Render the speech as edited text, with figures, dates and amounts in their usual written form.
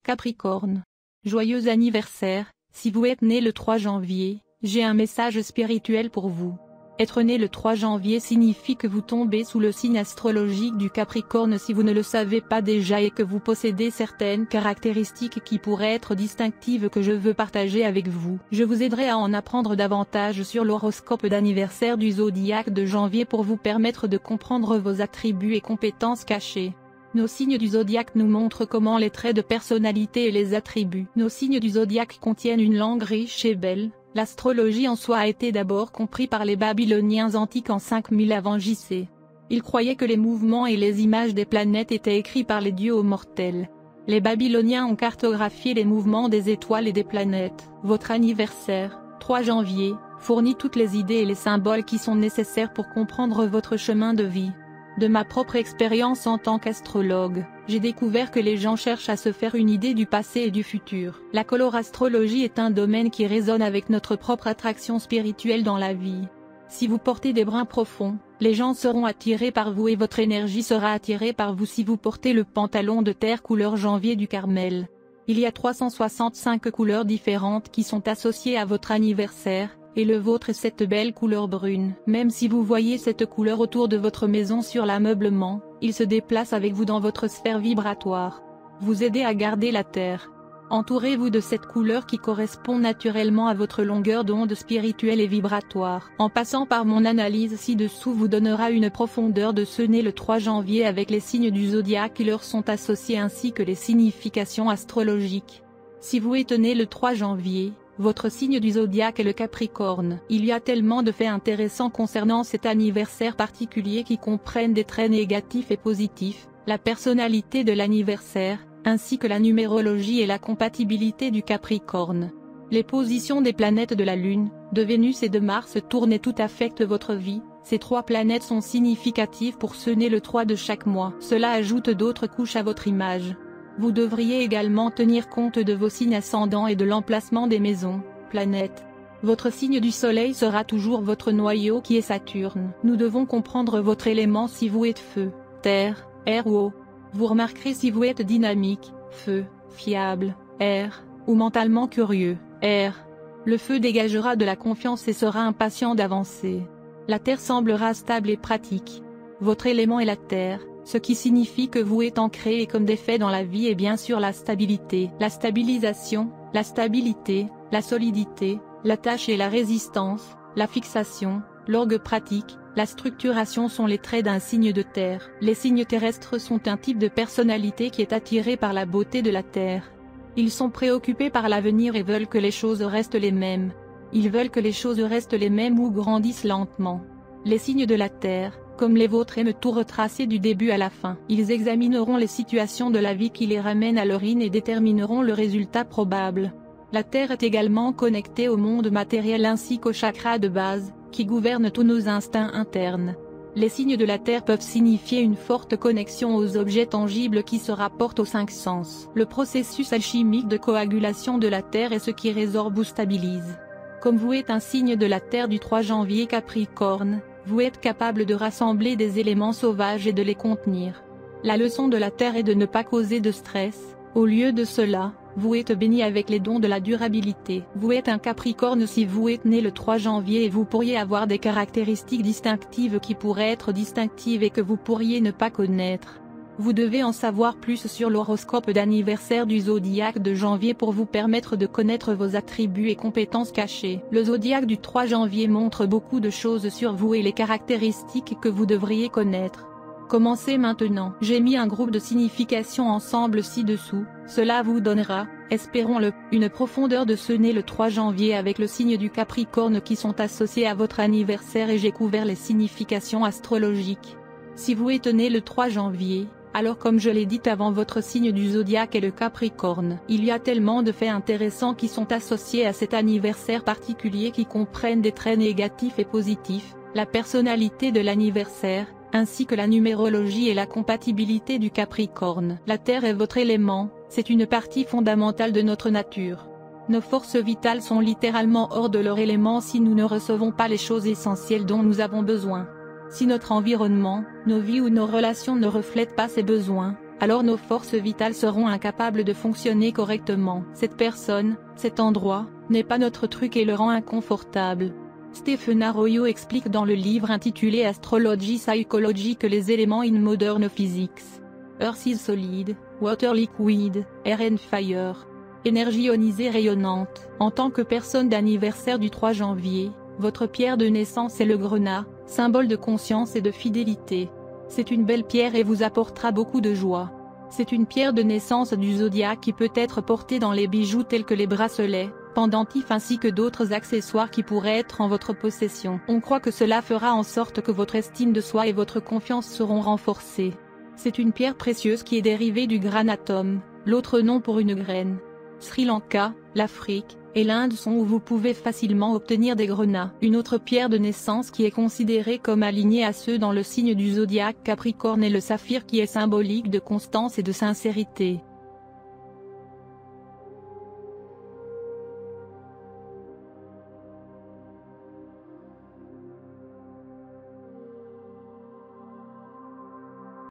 Capricorne. Joyeux anniversaire, si vous êtes né le 3 janvier, j'ai un message spirituel pour vous. Être né le 3 janvier signifie que vous tombez sous le signe astrologique du Capricorne si vous ne le savez pas déjà et que vous possédez certaines caractéristiques qui pourraient être distinctives que je veux partager avec vous. Je vous aiderai à en apprendre davantage sur l'horoscope d'anniversaire du zodiaque de janvier pour vous permettre de comprendre vos attributs et compétences cachées. Nos signes du zodiaque nous montrent comment les traits de personnalité et les attributs. Nos signes du zodiaque contiennent une langue riche et belle. L'astrologie en soi a été d'abord compris par les Babyloniens antiques en 5000 avant J.C. Ils croyaient que les mouvements et les images des planètes étaient écrits par les dieux aux mortels. Les Babyloniens ont cartographié les mouvements des étoiles et des planètes. Votre anniversaire, 3 janvier, fournit toutes les idées et les symboles qui sont nécessaires pour comprendre votre chemin de vie. De ma propre expérience en tant qu'astrologue, j'ai découvert que les gens cherchent à se faire une idée du passé et du futur. La colorastrologie est un domaine qui résonne avec notre propre attraction spirituelle dans la vie. Si vous portez des bruns profonds, les gens seront attirés par vous et votre énergie sera attirée par vous si vous portez le pantalon de terre couleur janvier du Carmel. Il y a 365 couleurs différentes qui sont associées à votre anniversaire. Et le vôtre est cette belle couleur brune. Même si vous voyez cette couleur autour de votre maison sur l'ameublement, il se déplace avec vous dans votre sphère vibratoire. Vous aidez à garder la terre. Entourez-vous de cette couleur qui correspond naturellement à votre longueur d'onde spirituelle et vibratoire. En passant par mon analyse ci-dessous vous donnera une profondeur de ceux nés le 3 janvier avec les signes du zodiaque qui leur sont associés ainsi que les significations astrologiques. Si vous êtes né le 3 janvier, votre signe du zodiaque est le Capricorne. Il y a tellement de faits intéressants concernant cet anniversaire particulier qui comprennent des traits négatifs et positifs, la personnalité de l'anniversaire, ainsi que la numérologie et la compatibilité du Capricorne. Les positions des planètes de la Lune, de Vénus et de Mars tournent et tout affecte votre vie. Ces 3 planètes sont significatives pour ceux nés le 3 de chaque mois. Cela ajoute d'autres couches à votre image. Vous devriez également tenir compte de vos signes ascendants et de l'emplacement des maisons, planètes. Votre signe du soleil sera toujours votre noyau qui est Saturne. Nous devons comprendre votre élément si vous êtes feu, terre, air ou eau. Vous remarquerez si vous êtes dynamique, feu, fiable, air, ou mentalement curieux, air. Le feu dégagera de la confiance et sera impatient d'avancer. La terre semblera stable et pratique. Votre élément est la terre. Ce qui signifie que vous êtes ancré et comme des faits dans la vie et bien sûr la stabilité, la stabilisation, la stabilité, la solidité, la tâche et la résistance, la fixation, l'orgue pratique, la structuration sont les traits d'un signe de terre. Les signes terrestres sont un type de personnalité qui est attiré par la beauté de la terre. Ils sont préoccupés par l'avenir et veulent que les choses restent les mêmes. Ils veulent que les choses restent les mêmes ou grandissent lentement. Les signes de la terre, comme les vôtres, aiment tout retracer du début à la fin. Ils examineront les situations de la vie qui les ramènent à l'origine et détermineront le résultat probable. La Terre est également connectée au monde matériel ainsi qu'au chakra de base, qui gouverne tous nos instincts internes. Les signes de la Terre peuvent signifier une forte connexion aux objets tangibles qui se rapportent aux 5 sens. Le processus alchimique de coagulation de la Terre est ce qui résorbe ou stabilise. Comme vous êtes un signe de la Terre du 3 janvier Capricorne, vous êtes capable de rassembler des éléments sauvages et de les contenir. La leçon de la Terre est de ne pas causer de stress. Au lieu de cela, vous êtes béni avec les dons de la durabilité. Vous êtes un Capricorne si vous êtes né le 3 janvier et vous pourriez avoir des caractéristiques distinctives qui pourraient être distinctives et que vous pourriez ne pas connaître. Vous devez en savoir plus sur l'horoscope d'anniversaire du zodiaque de janvier pour vous permettre de connaître vos attributs et compétences cachées. Le zodiaque du 3 janvier montre beaucoup de choses sur vous et les caractéristiques que vous devriez connaître. Commencez maintenant. J'ai mis un groupe de significations ensemble ci-dessous. Cela vous donnera, espérons-le, une profondeur de ceux nés le 3 janvier avec le signe du Capricorne qui sont associés à votre anniversaire et j'ai couvert les significations astrologiques. Si vous êtes né le 3 janvier, alors comme je l'ai dit avant votre signe du zodiaque est le Capricorne. Il y a tellement de faits intéressants qui sont associés à cet anniversaire particulier qui comprennent des traits négatifs et positifs, la personnalité de l'anniversaire, ainsi que la numérologie et la compatibilité du Capricorne. La Terre est votre élément, c'est une partie fondamentale de notre nature. Nos forces vitales sont littéralement hors de leur élément si nous ne recevons pas les choses essentielles dont nous avons besoin. Si notre environnement, nos vies ou nos relations ne reflètent pas ces besoins, alors nos forces vitales seront incapables de fonctionner correctement. Cette personne, cet endroit, n'est pas notre truc et le rend inconfortable. Stephen Arroyo explique dans le livre intitulé Astrology Psychology que les éléments in modern physics, Earth is solid, Water liquid, Air and fire, énergie ionisée rayonnante. En tant que personne d'anniversaire du 3 janvier, votre pierre de naissance est le grenat, symbole de conscience et de fidélité. C'est une belle pierre et vous apportera beaucoup de joie. C'est une pierre de naissance du zodiaque qui peut être portée dans les bijoux tels que les bracelets, pendentifs ainsi que d'autres accessoires qui pourraient être en votre possession. On croit que cela fera en sorte que votre estime de soi et votre confiance seront renforcées. C'est une pierre précieuse qui est dérivée du granatum, l'autre nom pour une graine. Sri Lanka, l'Afrique et l'Inde sont où vous pouvez facilement obtenir des grenats. Une autre pierre de naissance qui est considérée comme alignée à ceux dans le signe du zodiaque Capricorne est le saphir qui est symbolique de constance et de sincérité.